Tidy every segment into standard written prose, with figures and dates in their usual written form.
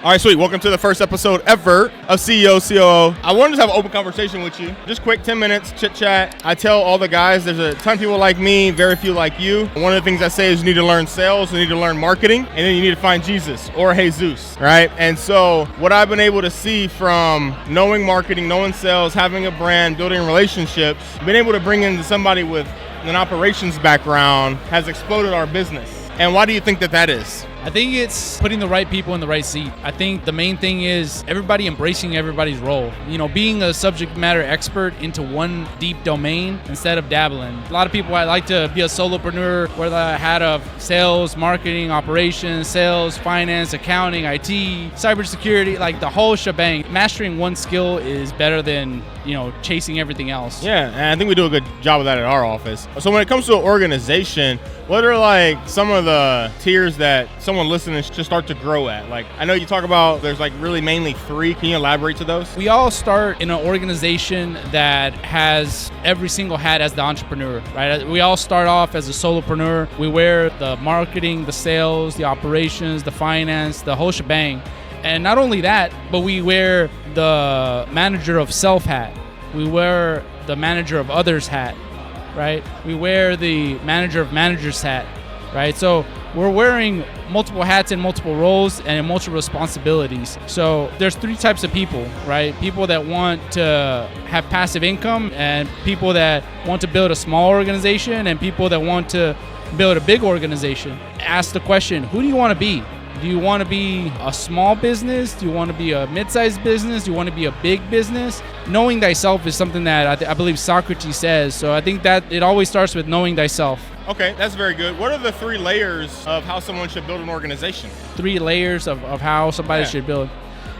All right, sweet. Welcome to the first episode ever of CEO COO. I wanted to have an open conversation with you. Just quick 10 minutes, chit chat. I tell all the guys there's a ton of people like me, very few like you. One of the things I say is you need to learn sales, you need to learn marketing, and then you need to find Jesus or Jesus, right? And so what I've been able to see from knowing marketing, knowing sales, having a brand, building relationships, being able to bring in somebody with an operations background has exploded our business. And why do you think that is? I think it's putting the right people in the right seat. I think the main thing is everybody embracing everybody's role. You know, being a subject matter expert into one deep domain instead of dabbling. A lot of people, I like to be a solopreneur, wear the hat of sales, marketing, operations, sales, finance, accounting, IT, cybersecurity, like the whole shebang. Mastering one skill is better than, chasing everything else. Yeah, and I think we do a good job of that at our office. So when it comes to an organization, what are like some of the tiers that someone listening should start to grow at? Like, I know you talk about there's like really mainly 3. Can you elaborate to those? We all start in an organization that has every single hat as the entrepreneur, right? We all start off as a solopreneur. We wear the marketing, the sales, the operations, the finance, the whole shebang. And not only that, but we wear the manager of self hat. We wear the manager of others hat, right? We wear the manager of managers hat, right? So we're wearing multiple hats and multiple roles and multiple responsibilities. So there's 3 types of people, right? People that want to have passive income, and people that want to build a small organization, and people that want to build a big organization. Ask the question, who do you want to be? Do you want to be a small business? Do you want to be a mid-sized business? Do you want to be a big business? Knowing thyself is something that I believe Socrates says. So I think that it always starts with knowing thyself. Okay, that's very good. What are the 3 layers of how someone should build an organization? 3 layers of how somebody should build.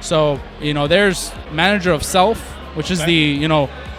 So, there's manager of self, which is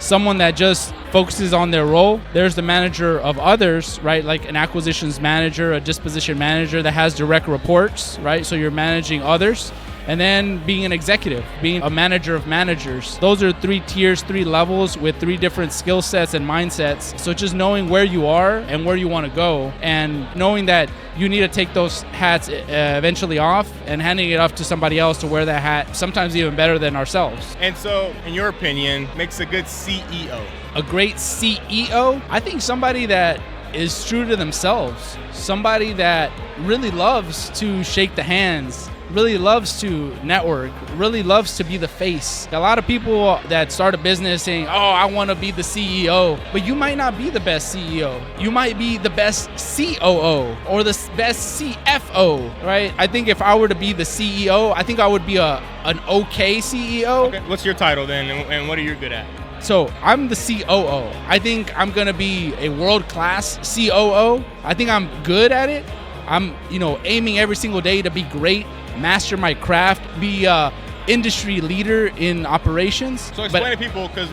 someone that just focuses on their role. There's the manager of others, right? Like an acquisitions manager, a disposition manager that has direct reports, right? So you're managing others. And then being an executive, being a manager of managers. Those are 3 tiers, 3 levels with 3 different skill sets and mindsets. So just knowing where you are and where you want to go, and knowing that you need to take those hats eventually off and handing it off to somebody else to wear that hat, sometimes even better than ourselves. And so, in your opinion, makes a good CEO? A great CEO? I think somebody that is true to themselves. Somebody that really loves to shake the hands, really loves to network, really loves to be the face. A lot of people that start a business saying, I want to be the CEO, but you might not be the best CEO. You might be the best COO or the best CFO, right? I think if I were to be the CEO, I think I would be an okay CEO. Okay. What's your title then, and what are you good at? So I'm the COO. I think I'm going to be a world-class COO. I think I'm good at it. I'm, aiming every single day to be great, master my craft, be a industry leader in operations. So explain to people, because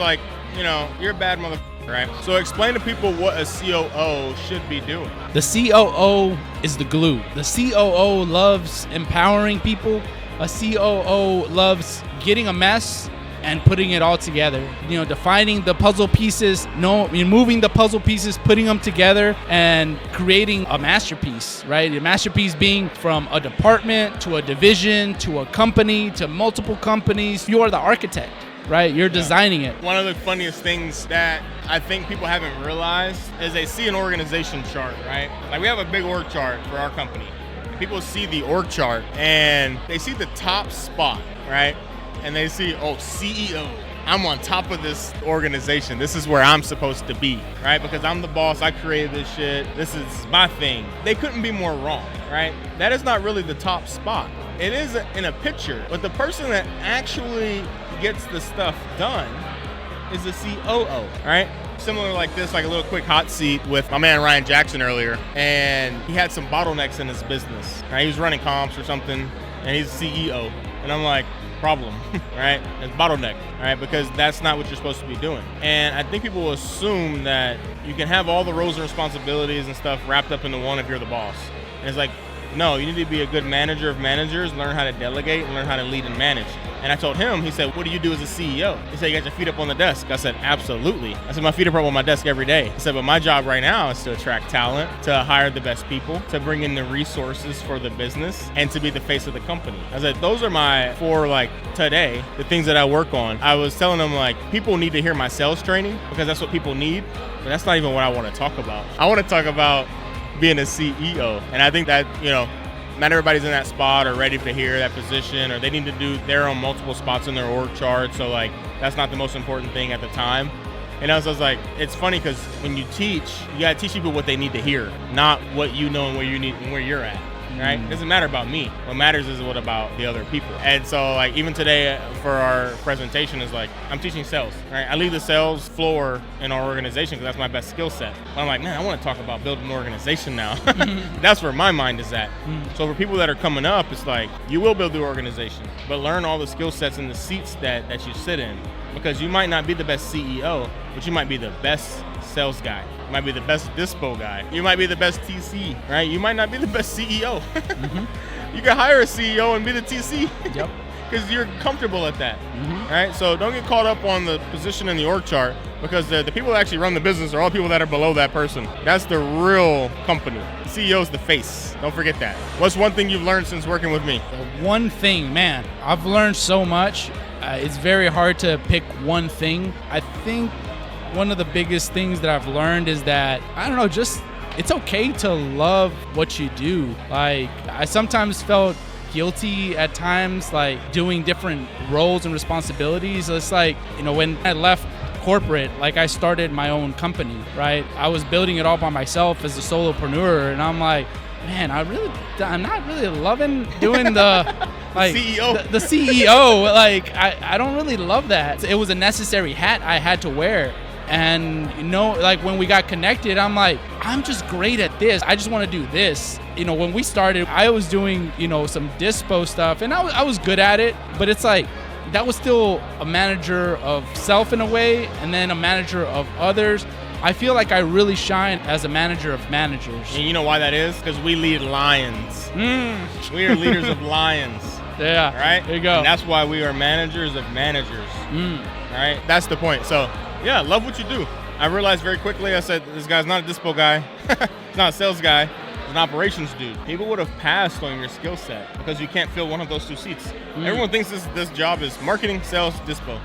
you're a bad motherfucker, right? So explain to people what a COO should be doing. The COO is the glue. The COO loves empowering people. A COO loves getting a mess and putting it all together, defining the puzzle pieces, moving the puzzle pieces, putting them together and creating a masterpiece, right? A masterpiece being from a department to a division to a company to multiple companies. You are the architect, right? You're designing it. One of the funniest things that I think people haven't realized is they see an organization chart, right? Like we have a big org chart for our company. People see the org chart and they see the top spot, right? And they see, CEO, I'm on top of this organization. This is where I'm supposed to be, right? Because I'm the boss, I created this shit, this is my thing. They couldn't be more wrong, right? That is not really the top spot. It is in a picture, but the person that actually gets the stuff done is the COO, right? Similar like this, like a little quick hot seat with my man Ryan Jackson earlier, and he had some bottlenecks in his business, right? He was running comps or something, and he's the CEO, and I'm like, problem, right? It's bottleneck, right? Because that's not what you're supposed to be doing. And I think people will assume that you can have all the roles and responsibilities and stuff wrapped up into one if you're the boss. And it's like, no, you need to be a good manager of managers, learn how to delegate, and learn how to lead and manage. And I told him, he said, what do you do as a CEO? He said, you got your feet up on the desk. I said, absolutely. I said, my feet are up on my desk every day. He said, but my job right now is to attract talent, to hire the best people, to bring in the resources for the business, and to be the face of the company. I said, those are my 4, today, the things that I work on. I was telling them, people need to hear my sales training because that's what people need, but that's not even what I want to talk about. I want to talk about being a CEO. And I think that, not everybody's in that spot or ready to hear that position, or they need to do their own multiple spots in their org chart. So that's not the most important thing at the time. And I was like, it's funny because when you teach, you gotta teach people what they need to hear, not what you know and where you need and where you're at. Right? It doesn't matter about me. What matters is what about the other people. And so even today for our presentation is I'm teaching sales, right? I leave the sales floor in our organization because that's my best skill set. But I'm like, man, I want to talk about building an organization now. That's where my mind is at. So for people that are coming up, it's you will build the organization, but learn all the skill sets in the seats that you sit in, because you might not be the best CEO, but you might be the best sales guy. You might be the best dispo guy. You might be the best TC, right? You might not be the best CEO. You can hire a CEO and be the TC. Yep. Because you're comfortable at that, right? So don't get caught up on the position in the org chart, because the people that actually run the business are all people that are below that person. That's the real company. The CEO is the face. Don't forget that. What's one thing you've learned since working with me? The one thing, man, I've learned so much. It's very hard to pick one thing. I think one of the biggest things that I've learned is that, it's okay to love what you do. I sometimes felt guilty at times, doing different roles and responsibilities. It's when I left corporate, I started my own company, right? I was building it all by myself as a solopreneur, and I'm like, man, I'm not really loving doing the CEO. The CEO. I don't really love that. It was a necessary hat I had to wear. And when we got connected, I'm like, I'm just great at this. I just want to do this. When we started, I was doing, some dispo stuff, and I was good at it, but it's that was still a manager of self in a way, and then a manager of others. I feel like I really shine as a manager of managers. And you know why that is? Because we lead lions. We are leaders of lions. Yeah. Right? There you go. And that's why we are managers of managers. Right? That's the point. So, yeah, love what you do. I realized very quickly, I said, this guy's not a dispo guy. He's not a sales guy. He's an operations dude. People would have passed on your skill set because you can't fill one of those 2 seats. Everyone thinks this job is marketing, sales, dispo.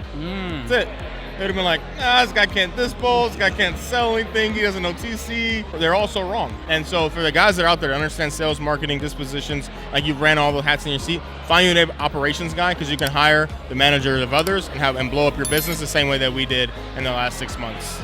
That's it. They would have been like, this guy can't dispo, this guy can't sell anything, he doesn't know TC. They're all so wrong. And so for the guys that are out there that understand sales, marketing, dispositions, you've ran all the hats in your seat, find you an operations guy, because you can hire the manager of others and blow up your business the same way that we did in the last 6 months.